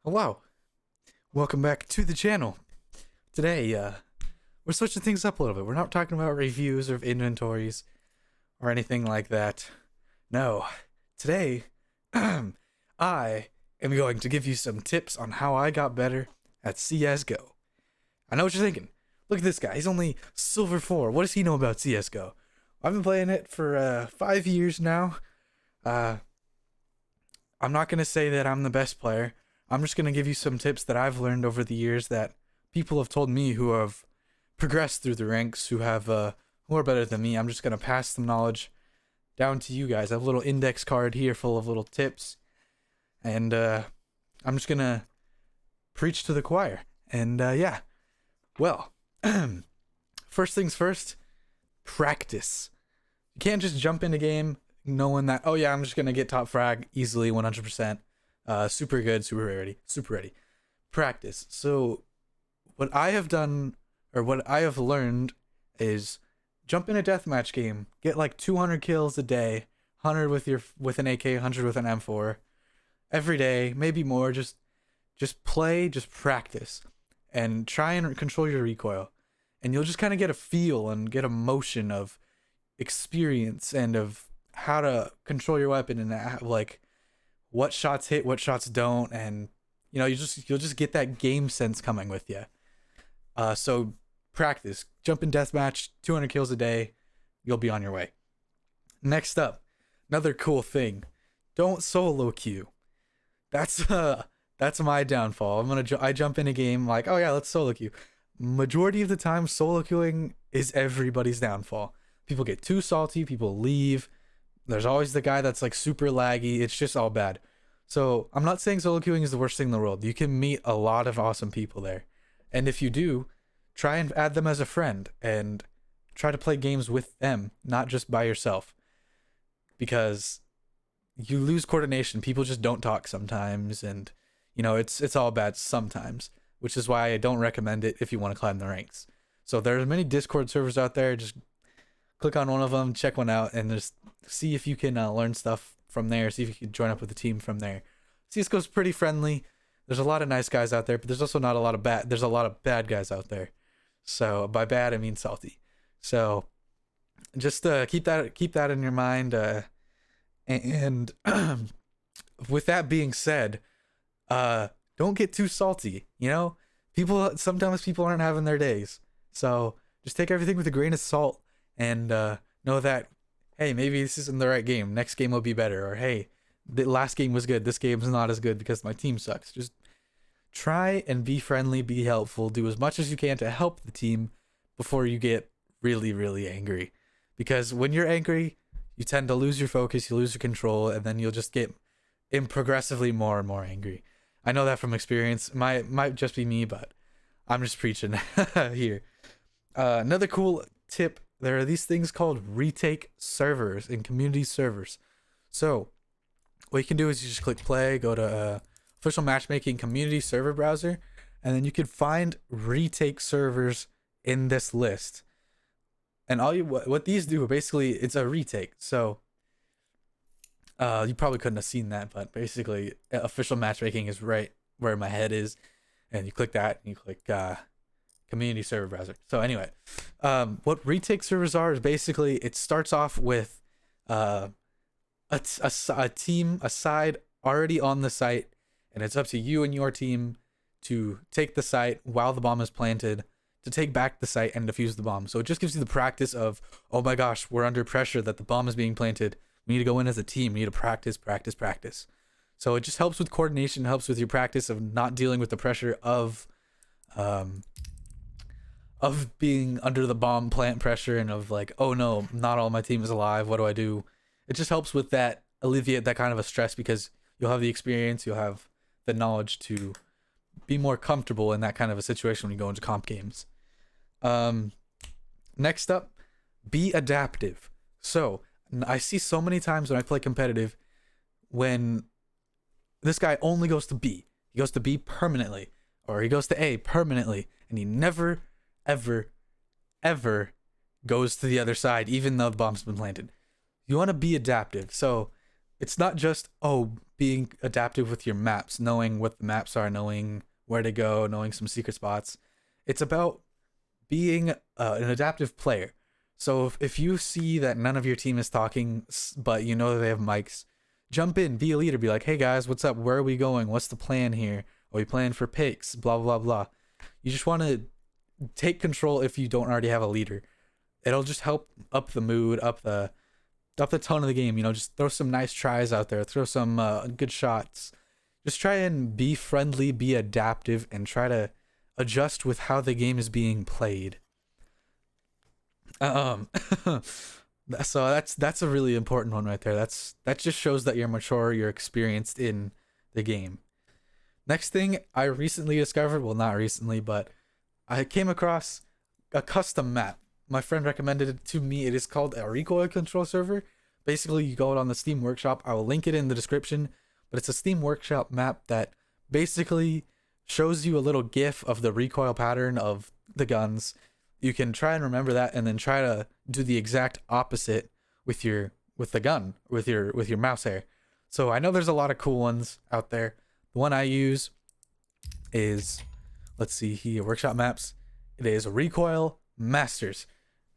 Hello, welcome back to the channel. Today, we're switching things up a little bit. We're not talking about reviews or inventories or anything like that. No, today, I am going to give you some tips on how I got better at CSGO. I know what you're thinking. Look at this guy. He's only Silver 4. What does he know about CSGO? I've been playing it for 5 years now. I'm not going to say that I'm the best player. I'm just going to give you some tips that I've learned over the years that people have told me who have progressed through the ranks, who are better than me. I'm just going to pass the knowledge down to you guys. I have a little index card here full of little tips, and I'm just going to preach to the choir. And yeah, well, first things first, practice. You can't just jump in a game knowing that, oh yeah, I'm just going to get top frag easily 100%. Super good, super ready. Practice. So what I have done, or what I have learned, is jump in a deathmatch game, get like 200 kills a day, 100 with an AK, 100 with an M4, every day, maybe more. Just play, just practice, and try and control your recoil, and you'll just kind of get a feel and get a motion of experience and of how to control your weapon and like what shots hit, what shots don't, and you know, you'll just get that game sense coming with you. So practice, jump in deathmatch, 200 kills a day, you'll be on your way. Next up, another cool thing, don't solo queue. That's my downfall. I jump in a game like, oh yeah, let's solo queue. Majority of the time, solo queuing is everybody's downfall. People get too salty, people leave. There's always the guy that's like super laggy. It's just all bad. So I'm not saying solo queuing is the worst thing in the world. You can meet a lot of awesome people there. And if you do, try and add them as a friend and try to play games with them, not just by yourself. Because you lose coordination. People just don't talk sometimes, and you know, it's all bad sometimes, which is why I don't recommend it if you want to climb the ranks. So there's many Discord servers out there. Just click on one of them, check one out, and just see if you can learn stuff from there. See if you can join up with the team from there. CSGO's pretty friendly. There's a lot of nice guys out there, but there's also not a lot of bad. There's a lot of bad guys out there. So by bad, I mean salty. So just keep that in your mind. And with that being said, don't get too salty. You know, sometimes people aren't having their days. So just take everything with a grain of salt. And know that, hey, maybe this isn't the right game. Next game will be better. Or hey, the last game was good. This game's not as good because my team sucks. Just try and be friendly, be helpful, do as much as you can to help the team before you get really, really angry. Because when you're angry, you tend to lose your focus, you lose your control, and then you'll just get progressively more and more angry. I know that from experience. Might just be me, but I'm just preaching here. Another cool tip. There are these things called retake servers and community servers. So what you can do is you just click play, go to official matchmaking community server browser, and then you can find retake servers in this list. And what these do, basically, it's a retake. So you probably couldn't have seen that, but basically official matchmaking is right where my head is, and you click that and you click community server browser. So anyway, what retake servers are is basically, it starts off with a side already on the site, and it's up to you and your team to take the site while the bomb is planted, to take back the site and defuse the bomb. So it just gives you the practice of, oh my gosh, we're under pressure that the bomb is being planted. We need to go in as a team. We need to practice. So it just helps with coordination, helps with your practice of not dealing with the pressure of being under the bomb plant pressure, and of like, oh no, not all my team is alive. What do I do? It just helps with that, alleviate that kind of a stress, because you'll have the experience, you'll have the knowledge to be more comfortable in that kind of a situation when you go into comp games. Next up, be adaptive. So I see so many times when I play competitive, when this guy only goes to B. He goes to B permanently, or he goes to A permanently, and he never ever goes to the other side, even though the bomb's been planted. You want to be adaptive. So it's not just, oh, being adaptive with your maps, knowing what the maps are, knowing where to go, knowing some secret spots. It's about being an adaptive player. So if you see that none of your team is talking, but you know that they have mics, jump in, be a leader, be like, hey guys, what's up? Where are we going? What's the plan here? Are we playing for picks? Blah, blah, blah. You just want to take control if you don't already have a leader. It'll just help up the mood, up the tone of the game. You know, just throw some nice tries out there, throw some good shots. Just try and be friendly, be adaptive, and try to adjust with how the game is being played. So that's a really important one right there. That just shows that you're mature, you're experienced in the game. Next thing I recently discovered, well, not recently, but I came across a custom map. My friend recommended it to me. It is called a recoil control server. Basically, you go out on the Steam Workshop. I will link it in the description, but it's a Steam Workshop map that basically shows you a little GIF of the recoil pattern of the guns. You can try and remember that, and then try to do the exact opposite with the gun, with your mouse hair. So I know there's a lot of cool ones out there. The one I use is, let's see here, Workshop Maps. It is Recoil Masters.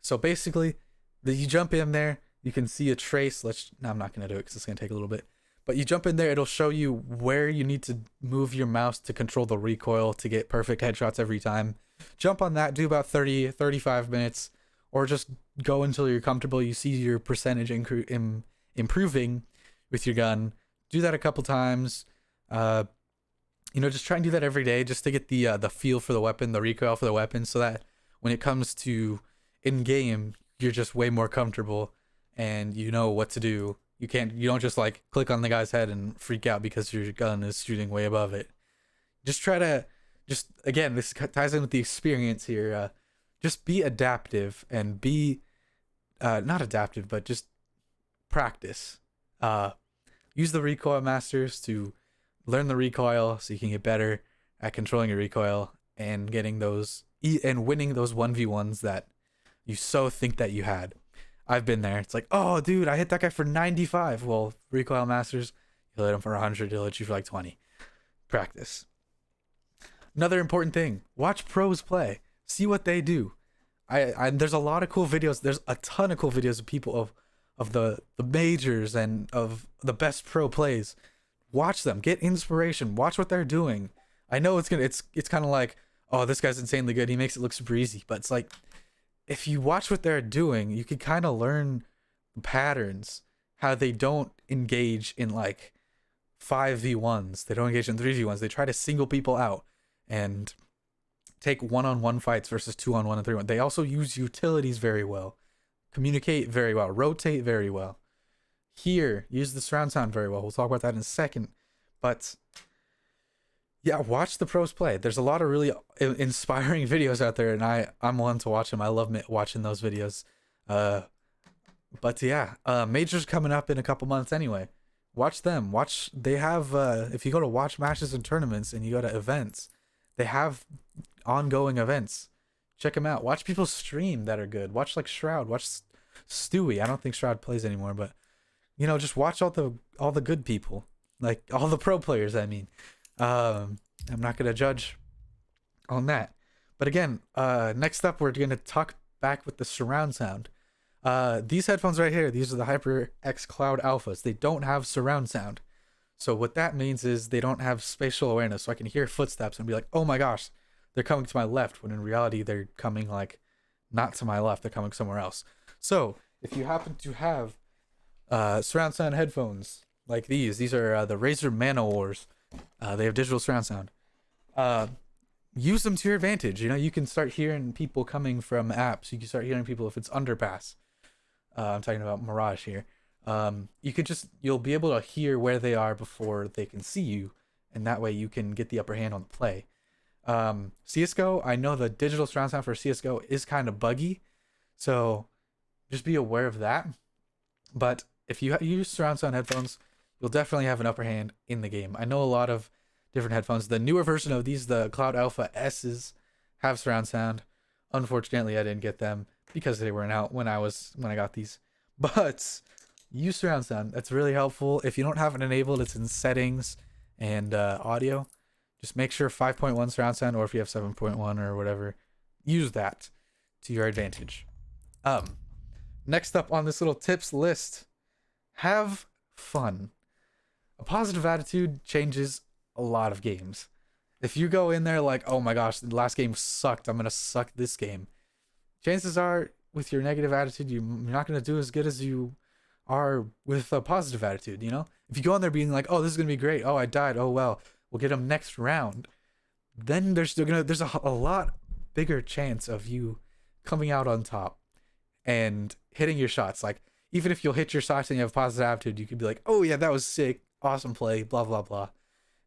So basically, you jump in there, you can see a trace. No, I'm not going to do it because it's going to take a little bit. But you jump in there, it'll show you where you need to move your mouse to control the recoil to get perfect headshots every time. Jump on that, do about 30, 35 minutes, or just go until you're comfortable. You see your percentage improving with your gun. Do that a couple times. Just try and do that every day just to get the feel for the weapon, the recoil for the weapon, so that when it comes to in-game, you're just way more comfortable and you know what to do. You don't just like click on the guy's head and freak out because your gun is shooting way above it. Again, this ties in with the experience here. Just be adaptive and be, not adaptive, but just practice. Use the recoil masters to learn the recoil so you can get better at controlling your recoil and getting those and winning those 1v1s that you so think that you had. I've been there. It's like, oh, dude, I hit that guy for 95. Well, recoil masters, you'll hit him for 100. He'll hit you for like 20. Practice. Another important thing: watch pros play. See what they do. There's a lot of cool videos. There's a ton of cool videos of people of the majors and of the best pro plays. Watch them. Get inspiration. Watch what they're doing. I know it's kind of like, oh, this guy's insanely good. He makes it look super easy. But it's like, if you watch what they're doing, you can kind of learn patterns, how they don't engage in like 5v1s. They don't engage in 3v1s. They try to single people out and take one-on-one fights versus 2-on-1 and 3-on-1. They also use utilities very well, communicate very well, rotate very well. Here, use the surround sound very well. We'll talk about that in a second. But yeah, watch the pros play. There's a lot of really inspiring videos out there, and I'm one to watch them. I love watching those videos. But yeah, majors coming up in a couple months anyway. Watch them. They have, if you go to watch matches and tournaments and you go to events, they have ongoing events. Check them out. Watch people stream that are good. Watch like Shroud. Watch Stewie. I don't think Shroud plays anymore, but just watch all the good people, like all the pro players. I mean, I'm not gonna judge on that. But again, next up, we're gonna talk back with the surround sound. These headphones right here, these are the HyperX Cloud Alphas. They don't have surround sound. So what that means is they don't have spatial awareness. So I can hear footsteps and be like, oh my gosh, they're coming to my left, when in reality they're coming like not to my left, they're coming somewhere else. So if you happen to have surround sound headphones like these are the Razer Manowars. They have digital surround sound. Use them to your advantage. You can start hearing people coming from apps. You can start hearing people if it's underpass. I'm talking about Mirage here. You'll be able to hear where they are before they can see you, and that way you can get the upper hand on the play. CSGO, I know the digital surround sound for CSGO is kind of buggy, so just be aware of that. But if you use surround sound headphones, you'll definitely have an upper hand in the game. I know a lot of different headphones. The newer version of these, the Cloud Alpha S's, have surround sound. Unfortunately, I didn't get them because they weren't out when I got these. But use surround sound. That's really helpful. If you don't have it enabled, it's in settings and audio. Just make sure 5.1 surround sound, or if you have 7.1 or whatever, use that to your advantage. Next up on this little tips list, have fun. A positive attitude changes a lot of games. If you go in there like, oh my gosh, the last game sucked, I'm gonna suck this game, chances are with your negative attitude, you're not gonna do as good as you are with a positive attitude. You know, if you go in there being like, oh, this is gonna be great, oh, I died, oh well, we'll get them next round, then there's a lot bigger chance of you coming out on top and hitting your shots. Like, even if you'll hit your shots and you have positive attitude, you could be like, oh yeah, that was sick, awesome play, blah blah blah.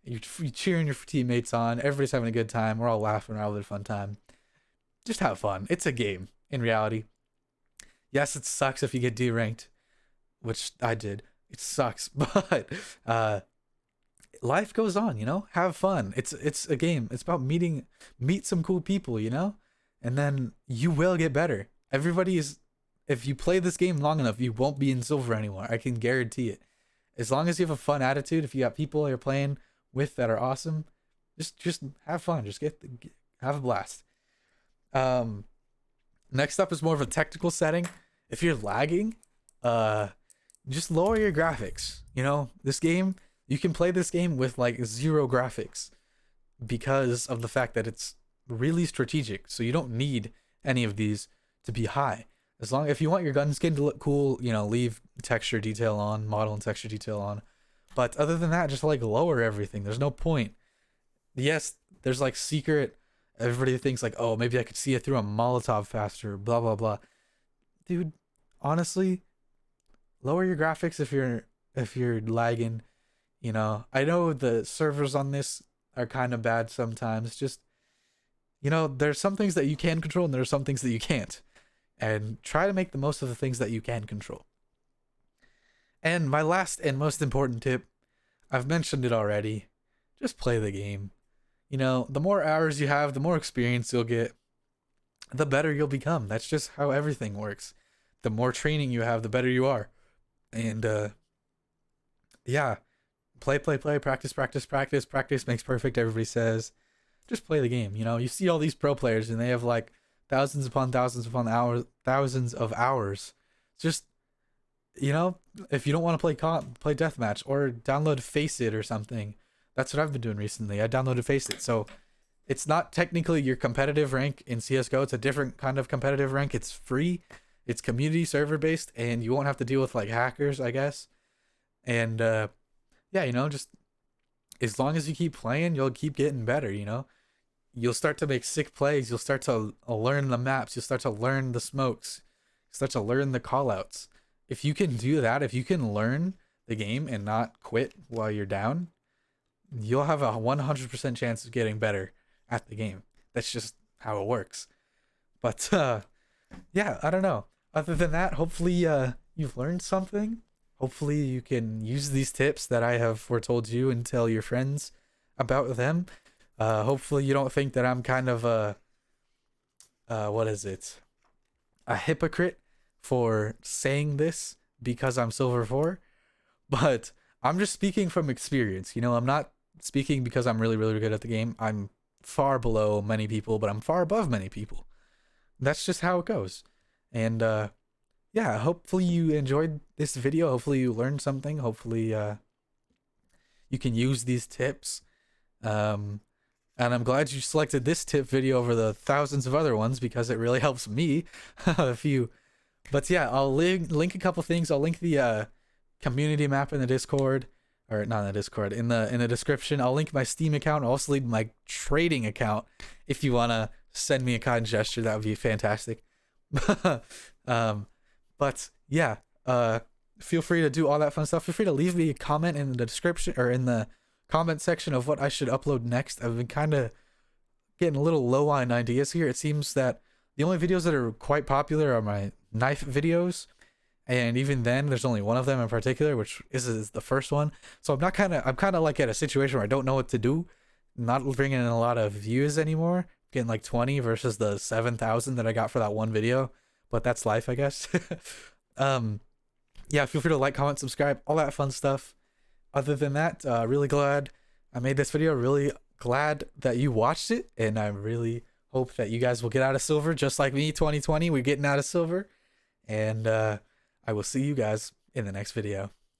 You're cheering your teammates on, everybody's having a good time, we're all laughing, we're all having a fun time. Just have fun. It's a game in reality. Yes, it sucks if you get D-ranked, which I did. It sucks, but life goes on, you know? Have fun. It's a game. It's about meet some cool people, you know? And then you will get better. If you play this game long enough, you won't be in silver anymore. I can guarantee it. As long as you have a fun attitude, if you got people you're playing with that are awesome, just have fun. Just have a blast. Next up is more of a technical setting. If you're lagging, just lower your graphics. You know, this game, you can play this game with like 0 graphics because of the fact that it's really strategic. So you don't need any of these to be high. If you want your gun skin to look cool, you know, leave texture detail on, model and texture detail on. But other than that, just like lower everything. There's no point. Yes, there's like secret. Everybody thinks like, oh, maybe I could see it through a Molotov faster, blah blah blah. Dude, honestly, lower your graphics if you're lagging. You know, I know the servers on this are kind of bad sometimes. Just, you know, there's some things that you can control and there are some things that you can't. And try to make the most of the things that you can control. And my last and most important tip, I've mentioned it already, just play the game. You know, the more hours you have, the more experience you'll get, the better you'll become. That's just how everything works. The more training you have, the better you are. And yeah, play, practice makes perfect, everybody says. Just play the game. You know, you see all these pro players and they have like thousands upon thousands upon hours, thousands of hours. Just, you know, if you don't want to play deathmatch, or download Face It or something. That's what I've been doing recently. I downloaded Face It. So it's not technically your competitive rank in CSGO. It's a different kind of competitive rank. It's free. It's community server based, and you won't have to deal with like hackers, I guess. And yeah, you know, just as long as you keep playing, you'll keep getting better, you know? You'll start to make sick plays. You'll start to learn the maps. You'll start to learn the smokes. You'll start to learn the callouts. If you can do that, if you can learn the game and not quit while you're down, you'll have a 100% chance of getting better at the game. That's just how it works. But yeah, I don't know. Other than that, hopefully you've learned something. Hopefully you can use these tips that I have foretold you and tell your friends about them. Hopefully you don't think that I'm kind of a hypocrite for saying this because I'm silver 4, but I'm just speaking from experience. You know, I'm not speaking because I'm really, really good at the game. I'm far below many people, but I'm far above many people. That's just how it goes. And yeah, hopefully you enjoyed this video. Hopefully you learned something. Hopefully you can use these tips. And I'm glad you selected this tip video over the thousands of other ones because it really helps me. But yeah, I'll link a couple things. I'll link the community map in the Discord, or not in the Discord, in the description. I'll link my Steam account. I'll also link my trading account if you wanna send me a kind gesture. That would be fantastic. But yeah, feel free to do all that fun stuff. Feel free to leave me a comment in the description or in the comment section of what I should upload next. I've been kind of getting a little low on ideas here. It seems that the only videos that are quite popular are my knife videos, and even then there's only one of them in particular, which is the first one. So I'm kind of like at a situation where I don't know what to do. Not bringing in a lot of views anymore, getting like 20 versus the 7,000 that I got for that one video, but that's life, I guess. yeah, feel free to like, comment, subscribe, all that fun stuff. Other than that, really glad I made this video. Really glad that you watched it, and I really hope that you guys will get out of silver just like me. 2020, we're getting out of silver, and I will see you guys in the next video.